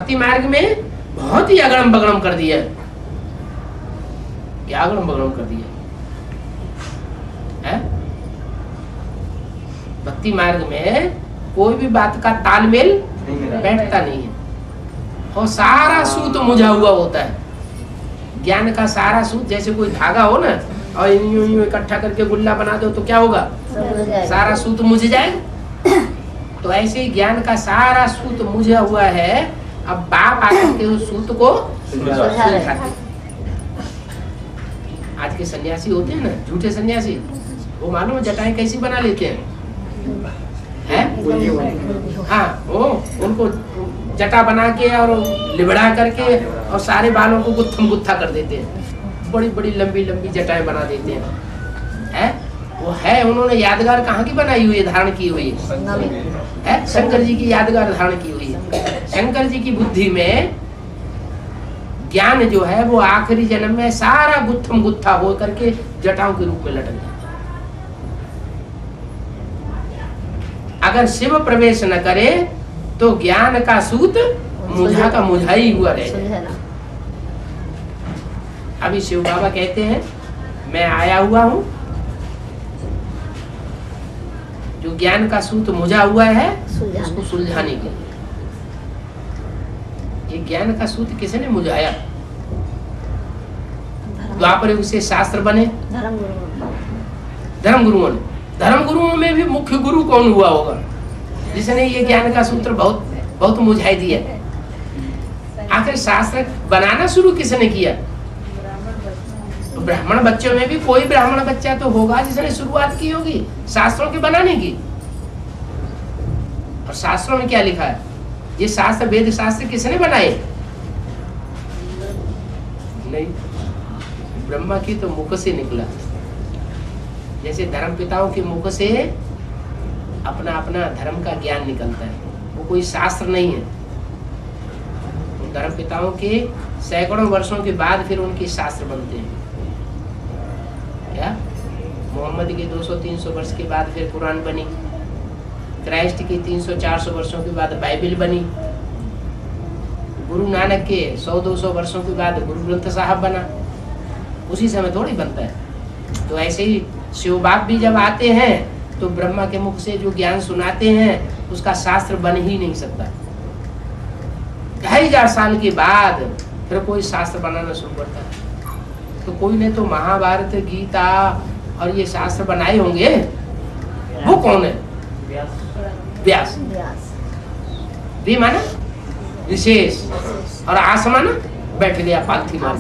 भक्ति मार्ग में बहुत ही अगड़म बगड़म कर दिया। क्या अगड़म बगड़म कर दिया है? भक्ति मार्ग में कोई भी बात का तालमेल बैठता नहीं है और सारा सूत मुझा हुआ होता है। ज्ञान का सारा सूत जैसे कोई धागा हो ना और यूं इकट्ठा करके गुल्ला बना दो तो क्या होगा? सारा सूत मुझ जाएगा। तो ऐसे ही ज्ञान का सारा सूत मुझा हुआ है। अब बाप आकर के उस सूत को सुलझाते। आज के सन्यासी होते हैं ना, झूठे सन्यासी, वो मालूम है जटाएं कैसी बना लेते हैं? हाँ, वो उनको जटा बना के और लिबड़ा करके और सारे बालों को गुत्थम गुत्था कर देते हैं। बड़ी बड़ी लंबी लंबी जटाएं बना देते हैं। वो है, उन्होंने यादगार कहाँ की बनाई हुई है, धारण की हुई है? शंकर जी की यादगार धारण की हुई है। शंकर जी की बुद्धि में ज्ञान जो है वो आखिरी जन्म में सारा गुत्थम गुत्था हो करके जटाओं के रूप में लटक जाता है। अगर शिव प्रवेश न करे तो ज्ञान का सूत मुझा का मुझा ही हुआ रहेगा। अभी शिव बाबा कहते हैं मैं आया हुआ हूं, जो ज्ञान का सूत मुझा हुआ है उसको सुलझाने के लिए। ये ज्ञान का सूत किसने मुझाया? द्वापर युग से शास्त्र बने धर्म गुरुओं ने। धर्म गुरुओं में भी मुख्य गुरु कौन हुआ होगा जिसने ये ज्ञान का सूत्र बहुत बहुत मुझाई दिया? आखिर शास्त्र बनाना शुरू किसने किया? तो ब्राह्मण बच्चों में भी कोई ब्राह्मण बच्चा तो होगा जिसने शुरुआत की होगी शास्त्रों के बनाने की। और शास्त्रों में क्या लिखा है? ये शास्त्र वेद शास्त्र किसने बनाए? नहीं, ब्रह्मा की तो मुख से निकला। जैसे धर्म पिताओं के मुख से अपना अपना धर्म का ज्ञान निकलता है, वो कोई शास्त्र नहीं है। धर्म पिताओं के सैकड़ों वर्षों के बाद फिर उनके शास्त्र बनते हैं। क्या मोहम्मद के 200-300 वर्ष के बाद फिर कुरान बनी, क्राइस्ट के 300-400 वर्षों के बाद बाइबल बनी, गुरु नानक के 100-200 वर्षों के बाद गुरु ग्रंथ साहब बना। उसी समय थोड़ी बनता है। तो ऐसे ही शिव बाप भी जब आते हैं तो ब्रह्मा के मुख से जो ज्ञान सुनाते हैं उसका शास्त्र बन ही नहीं सकता। 2500 साल के बाद फिर कोई शास्त्र बनाना शुरू करता है। तो कोई ने तो महाभारत, गीता और ये शास्त्र बनाए होंगे। वो कौन है? व्यास। वी माना विशेष और आस माना बैठ गया पालथी मार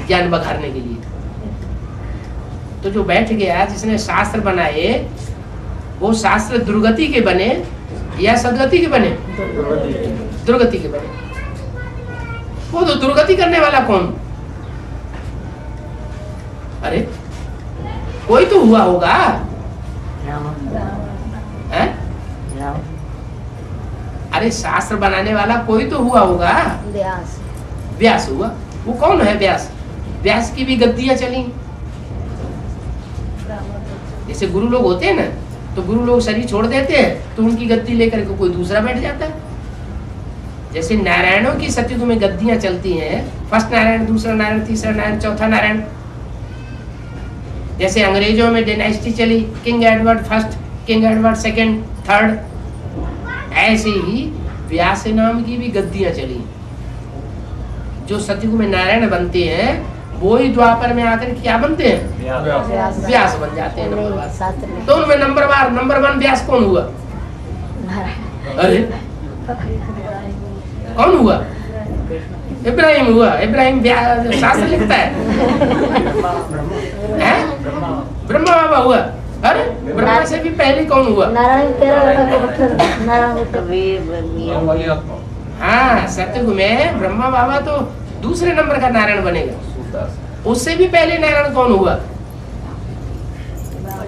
ज्ञान बखारने के लिए। तो जो बैठ गया जिसने शास्त्र बनाए वो शास्त्र दुर्गति के बने या सदगति के बने? दुर्गति के बने। वो तो दुर्गति करने वाला कौन? अरे कोई तो हुआ होगा। है? अरे शास्त्र बनाने वाला कोई तो हुआ होगा। व्यास हुआ। वो कौन है व्यास? व्यास की भी गद्दियां चली। जैसे गुरु लोग होते हैं ना, तो गुरु लोग शरीर छोड़ देते हैं तो उनकी गद्दी लेकर के कोई दूसरा बैठ जाता है। जैसे नारायणों की सतयुग में गद्दियां चलती हैं, फर्स्ट नारायण, दूसरा नारायण, तीसरा नारायण, चौथा नारायण। जैसे अंग्रेजों में डायनेस्टी चली, king Edward first, king Edward second, third. ऐसे ही व्यास नाम की भी गद्दियां चली। जो सतयुग में नारायण बनते हैं वो ही द्वापर में आकर क्या बनते हैं? व्यास बन जाते हैं नंबरवार। तो उनमें नंबर 1 व्यास कौन हुआ? अरे कौन हुआ? इब्राहिम हुआ। इब्राहिम शास्त्र लिखता है? ब्रह्मा बाबा हुआ। अरे ब्रह्मा से भी पहले कौन हुआ? हाँ, सतयुग में ब्रह्मा बाबा तो दूसरे नंबर का नारायण बनेगा। उससे भी पहले नारायण कौन हुआ?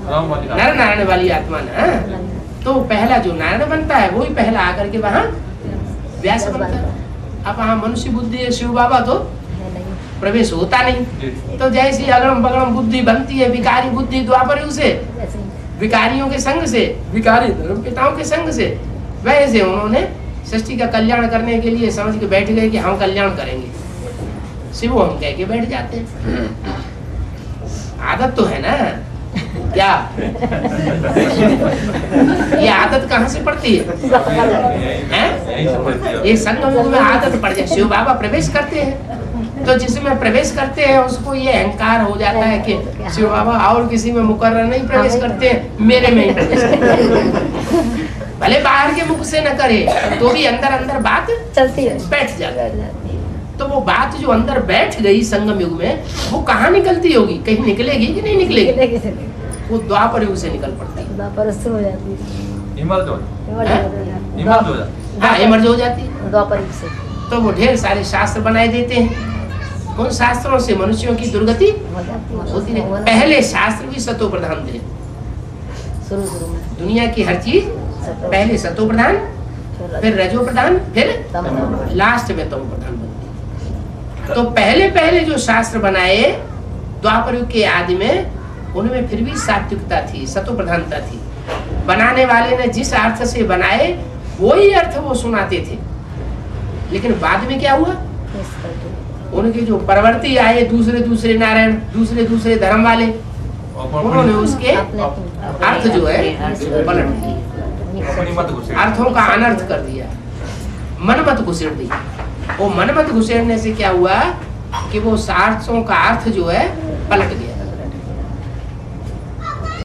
नारायण वाली आत्मा ना। तो पहला जो नारायण बनता है वो ही पहला आकर के वहाँ व्यास बनता है। अब वहाँ मनुष्य बुद्धि शिव बाबा तो प्रवेश होता नहीं। तो जैसी अगड़म बगड़म बुद्धि बनती है, विकारी बुद्धि द्वापर युग से, विकारियों के संग से, विकारी धर्म पिताओं के संग से, वैसे उन्होंने सृष्टि का कल्याण करने के लिए समझ के बैठ गए कि हम कल्याण करेंगे, शिव हम कह के बैठ जाते हैं। आदत तो है ना, क्या ये आदत कहाँ से पड़ती है? ये संगम युग में आदत पड़ जाए। शिव बाबा प्रवेश करते हैं तो जिसमें प्रवेश करते हैं उसको ये अहंकार हो जाता है कि शिव बाबा और किसी में मुकर्रर नहीं प्रवेश करते हैं, मेरे में ही प्रवेश करते हैं। भले बाहर के मुख से न करे तो भी अंदर अंदर बात चलती है, बैठ जाती है। तो वो बात जो अंदर बैठ गई संगम युग में, वो कहाँ निकलती होगी? कहीं निकलेगी कि नहीं निकलेगी? वो द्वापर युग से निकल पड़ती है, द्वापर से हो जाती है, इमर्ज हो जाती है द्वापर युग से। तो वो ढेर सारे शास्त्र बनाए देते हैं। उन शास्त्रों से मनुष्यों की दुर्गति होती है। पहले शास्त्र भी सतो प्रधान थे, शुरू में दुनिया की हर चीज पहले सतो प्रधान, फिर रजो प्रधान, फिर लास्ट में तमो प्रधान बनती है। तो पहले पहले जो शास्त्र बनाए द्वापर युग के आदि में, उनमें फिर भी सात्विकता थी, सतो प्रधानता थी। बनाने वाले ने जिस अर्थ से बनाए वही अर्थ वो सुनाते थे। लेकिन बाद में क्या हुआ? उनके जो परवर्ती आए, दूसरे दूसरे नारायण, दूसरे दूसरे धर्म वाले, उन्होंने उसके अर्थ जो है पलट दिए, अर्थों का अनर्थ कर दिया, मनमत घुसेड़ दी। वो मनमत घुसेड़ने से क्या हुआ कि वो अर्थों का अर्थ जो है पलट गया।